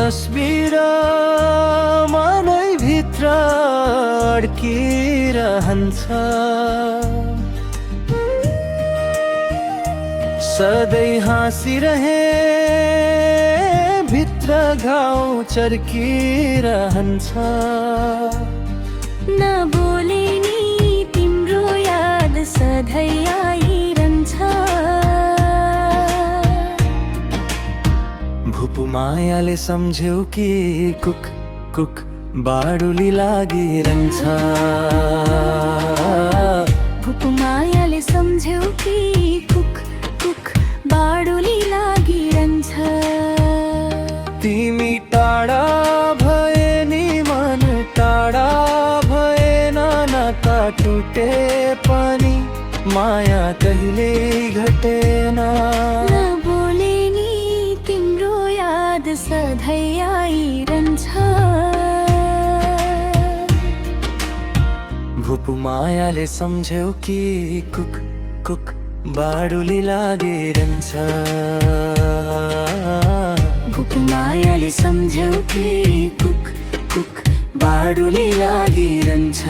तस्बिर मनै भित्र अड्किरहन्छ। सधैँ हाँसिरहे भित्र घाउ चर्किरहन्छ। नबोले नि तिम्रो याद सधैँ आइरहन्छ। भुपु मायाले सम्झ्यौ कि कुक कुक बाडुली लागिरहन्छ। भुपु मायाले सम्झ्यौ कि कुक कुक बाडुली लागिरहन्छ। तिमी टाढा भए नि मन टाढा भएन, नाता टुटे पनि माया कहिल्यै घटेन। नबोले नि तिम्रो याद सधैँ आइरहन्छ। भुपु मायाले सम्झ्यौ कि कुक कुक बाडुली लागिरहन्छ। भुपु मायाले सम्झ्यौ कि कुक कुक बाडुली लागिरहन्छ।